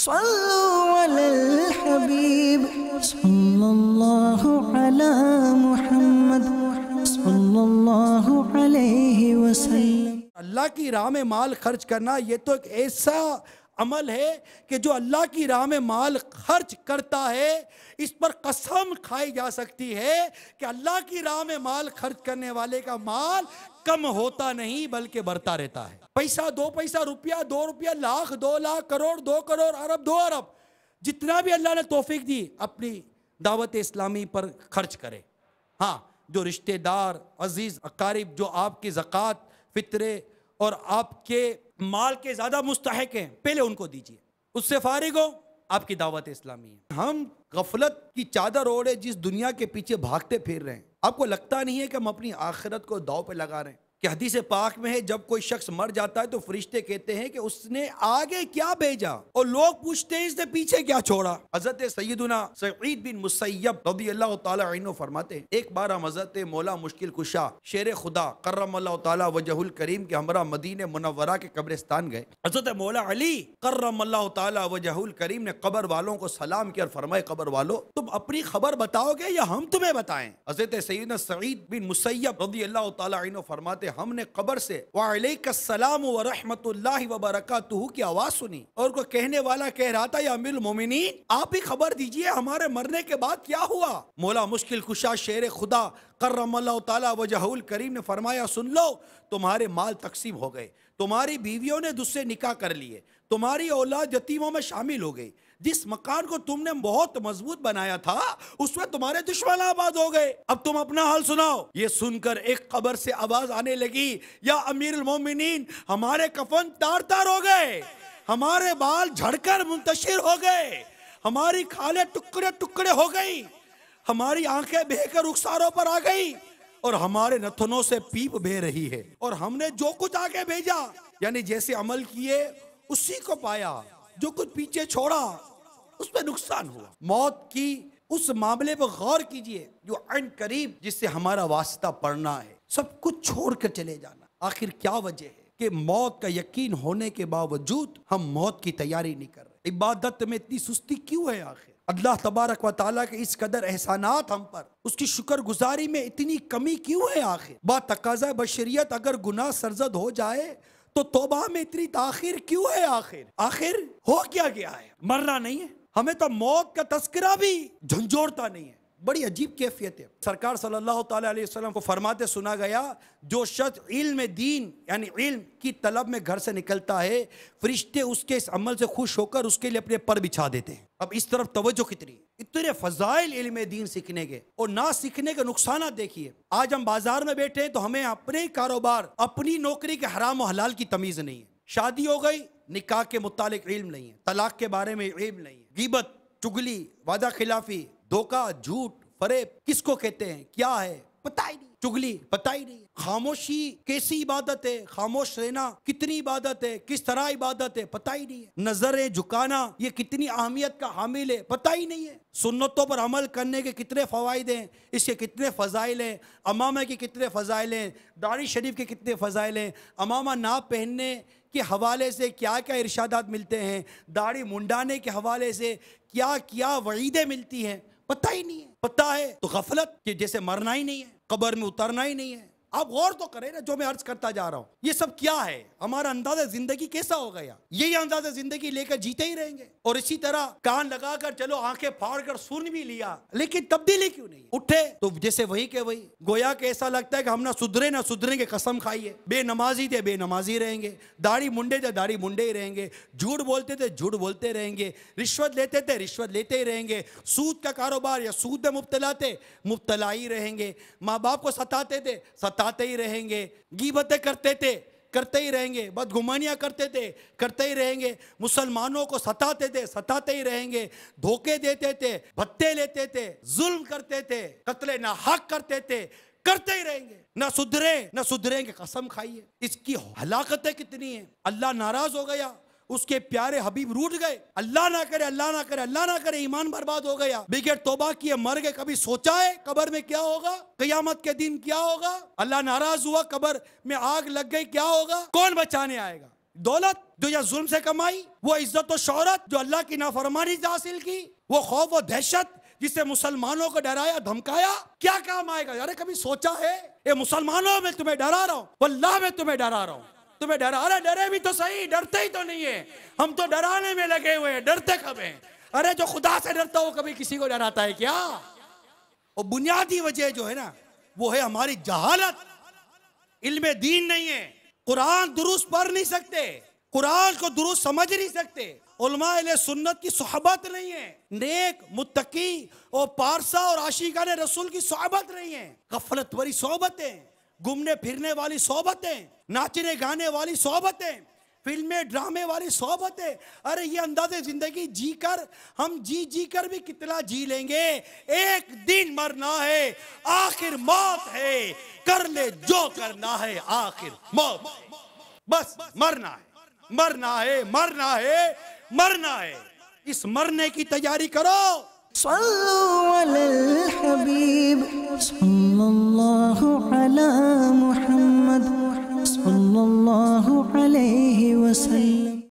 صلوا علی الحبیب صلی اللہ علی محمد صلی اللہ علیہ وسلم۔ اللہ کی راہ میں مال خرچ کرنا یہ تو ایک ایسا عمل ہے کہ جو اللہ کی راہ میں مال خرچ کرتا ہے اس پر قسم کھائی جا سکتی ہے کہ اللہ کی راہ میں مال خرچ کرنے والے کا مال کم ہوتا نہیں بلکہ بڑھتا رہتا ہے۔ پیسہ، 2 پیسہ، روپیہ، 2 روپیہ، لاکھ، 2 لاکھ، کروڑ، 2 کروڑ، ارب، 2 ارب، جتنا بھی اللہ نے توفیق دی اپنی دعوت اسلامی پر خرچ کرے۔ ہاں، جو رشتہ دار، عزیز، اقارب جو آپ کی زکوٰۃ، فطرے اور آپ کے مال کے زیادہ مستحق ہیں، پہلے ان کو دیجئے، اس سے فارغ ہو، آپ کی دعوت اسلامی ہے۔ ہم غفلت کی چادر اوڑھے جس دنیا کے پیچھے بھاگتے پھر رہے ہیں، آپ کو لگتا نہیں ہے کہ ہم اپنی آخرت کو داؤ پہ لگا رہے ہیں؟ کہ حدیث پاک میں ہے جب کوئی شخص مر جاتا ہے تو فرشتے کہتے ہیں کہ اس نے آگے کیا بھیجا، اور لوگ پوچھتے ہیں اس نے پیچھے کیا چھوڑا۔ حضرت سیدنا سعید بن مسیب رضی اللہ تعالی عنہ فرماتے ہیں ایک بار ہم حضرت مولا مشکل کشا شیر خدا کرم اللہ تعالی وجہ الکریم کے ہمراہ مدینہ منورہ کے قبرستان گئے۔ حضرت مولا علی کرم اللہ تعالی وجہ الکریم نے قبر والوں کو سلام کیا اور فرمائے قبر والو تم اپنی خبر بتاؤ گے یا ہم تمہیں بتائیں؟ حضرت سیدنا سعید بن مسیب رضی اللہ تعالی عنہ فرماتے ہم نے قبر سے وعلیک السلام ورحمت اللہ وبرکاتہ کی آواز سنی اور کو کہنے والا کہہ رہا تھا یا امیر المومنین آپ ہی خبر دیجئے ہمارے مرنے کے بعد کیا ہوا۔ مولا مشکل کشا شیر خدا کرم اللہ تعالی وجہ الکریم نے فرمایا سن لو، تمہارے مال تقسیم ہو گئے، تمہاری بیویوں نے دوسرے نکاح کر لیے، تمہاری اولاد یتیموں میں شامل ہو گئی، جس مکان کو تم نے بہت مضبوط بنایا تھا اس میں تمہارے دشمن آباد ہو گئے، اب تم اپنا حال سناؤ۔ یہ سن کر ایک قبر سے آواز آنے لگی یا امیر المومنین ہمارے کفن تار تار ہو گئے، ہمارے بال جھڑ کر منتشر ہو گئے، ہماری کھالیں ٹکڑے ٹکڑے ہو گئی، ہماری آنکھیں بہہ کر رخساروں پر آ گئی اور ہمارے نتنوں سے پیپ بہ رہی ہے، اور ہم نے جو کچھ آگے بھیجا یعنی جیسے عمل کیے اسی کو پایا، جو کچھ پیچھے چھوڑا اس میں نقصان ہوا۔ موت کی اس معاملے پر غور کیجئے جو عین قریب جس سے ہمارا واسطہ پڑنا ہے، سب کچھ چھوڑ کر چلے جانا۔ آخر کیا وجہ ہے کہ موت کا یقین ہونے کے باوجود ہم موت کی تیاری نہیں کر رہے؟ عبادت میں اتنی سستی کیوں ہے؟ آخر اللہ تبارک و تعالیٰ کے اس قدر احسانات ہم پر، اس کی شکر گزاری میں اتنی کمی کیوں ہے؟ آخر با تقاضۂ بشریت اگر گناہ سرزد ہو جائے تو توبہ میں اتنی تاخیر کیوں ہے؟ آخر ہو کیا گیا ہے؟ مرنا نہیں ہے؟ ہمیں تو موت کا تذکرہ بھی جھنجھوڑتا نہیں ہے۔ بڑی عجیب کیفیت ہے۔ سرکار صلی اللہ تعالی علیہ وسلم کو فرماتے سنا گیا جو شخص علم دین یعنی علم کی طلب میں گھر سے نکلتا ہے فرشتے اس کے اس عمل سے خوش ہو کر اس کے لیے اپنے پر بچھا دیتے ہیں۔ اب اس طرف توجہ کتنی، اتنے فضائل علم دین سیکھنے کے اور نہ سیکھنے کے نقصانات دیکھیے۔ آج ہم بازار میں بیٹھے ہیں تو ہمیں اپنے کاروبار اپنی نوکری کے حرام و حلال کی تمیز نہیں ہے، شادی ہو گئی نکاح کے متعلق علم نہیں ہے، طلاق کے بارے میں علم نہیں ہے، غیبت، چگلی، وعدہ خلافی، دھوکہ، جھوٹ، فریب کس کو کہتے ہیں، کیا ہے پتہ ہی نہیں، چگلی پتہ ہی نہیں، خاموشی کیسی عبادت ہے، خاموش رہنا کتنی عبادت ہے، کس طرح عبادت ہے پتہ ہی نہیں ہے، نظریں جھکانا یہ کتنی اہمیت کا حامل ہے پتہ ہی نہیں ہے، سنتوں پر عمل کرنے کے کتنے فوائد ہیں، اس کے کتنے فضائل ہیں، امامہ کے کتنے فضائل ہیں، داڑھی شریف کے کتنے فضائل ہیں، امامہ نہ پہننے کے حوالے سے کیا کیا ارشادات ملتے ہیں، داڑھی منڈانے کے حوالے سے کیا کیا وعیدیں ملتی ہیں، پتہ ہی نہیں ہے۔ پتہ ہے تو غفلت کہ جیسے مرنا ہی نہیں ہے، قبر میں اترنا ہی نہیں ہے۔ آپ غور تو کریں نا جو میں عرض کرتا جا رہا ہوں، یہ سب کیا ہے؟ ہمارا انداز زندگی کیسا ہو گیا؟ یہی انداز زندگی لے کر جیتے ہی رہیں گے، اور اسی طرح کان لگا کر چلو آنکھیں پھاڑ کر سن بھی لیا لیکن تبدیلی کیوں نہیں؟ اٹھے تو جیسے وہی کہ وہی، گویا کہ ایسا لگتا ہے کہ ہم نہ سدھریں گے، قسم کھائیے، بے نمازی تھے بے نمازی رہیں گے، داڑھی منڈے تھے داڑھی منڈے ہی رہیں گے، جھوٹ بولتے تھے جھوٹ بولتے رہیں گے، رشوت لیتے تھے رشوت لیتے ہی رہیں گے، سود کا کاروبار یا سود میں مبتلا تھے مبتلا ہی رہیں گے، ماں باپ کو ستاتے تھے ستاتے ہی رہیں گے، غیبتیں کرتے تھے کرتے ہی رہیں گے، بدگمانیاں کرتے تھے کرتے ہی رہیں گے، مسلمانوں کو ستاتے تھے ستاتے ہی رہیں گے، دھوکے دیتے تھے بھتے لیتے تھے ظلم کرتے تھے قتل ناحق کرتے تھے کرتے ہی رہیں گے، نہ سدھریں گے، قسم کھائیے۔ اس کی ہلاکتیں کتنی ہیں، اللہ ناراض ہو گیا، اس کے پیارے حبیب روٹ گئے، اللہ نہ کرے اللہ نہ کرے اللہ نہ کرے ایمان برباد ہو گیا، بغیر توبہ کیے مر گئے۔ کبھی سوچا ہے قبر میں کیا ہوگا، قیامت کے دن کیا ہوگا، اللہ ناراض ہوا قبر میں آگ لگ گئی کیا ہوگا، کون بچانے آئے گا؟ دولت جو یا ظلم سے کمائی، وہ عزت و شہرت جو اللہ کی نافرمانی سے حاصل کی، وہ خوف و دہشت جس سے مسلمانوں کو ڈرایا دھمکایا، کیا کام آئے گا؟ یار کبھی سوچا ہے؟ اے مسلمانوں میں تمہیں ڈرا رہا ہوں، واللہ میں تمہیں ڈرا رہا ہوں، تمہیں ڈرا رہا، ڈرے بھی تو صحیح، ڈرتے ہی تو نہیں ہے، ہم تو ڈرانے میں لگے ہوئے ہیں، ڈرتے کب ہیں؟ ارے جو خدا سے ڈرتا ہو کبھی کسی کو ڈراتا ہے کیا؟ اور بنیادی وجہ جو ہے نا وہ ہے ہماری جہالت، علم دین نہیں ہے، قرآن درست پڑھ نہیں سکتے، قرآن کو درست سمجھ نہیں سکتے، علماء اہل سنت کی صحبت نہیں ہے، نیک متقی اور پارسا اور عاشقان رسول کی صحبت نہیں ہے، غفلت بری صحبتیں، گھومنے پھرنے والی صحبتیں، ناچنے گانے والی صحبتیں، فلمیں ڈرامے والی صحبتیں۔ ارے یہ انداز زندگی جی کر ہم جی کر بھی کتنا جی لیں گے، ایک دن مرنا ہے، آخر موت ہے، کر لے جو کرنا ہے، آخر موت ہے، بس مرنا ہے، مرنا ہے، مرنا ہے، مرنا ہے، اس مرنے کی تیاری کرو۔ صلو علی الحبیب صلی اللہ علی محمد صلی اللہ علیہ وسلم۔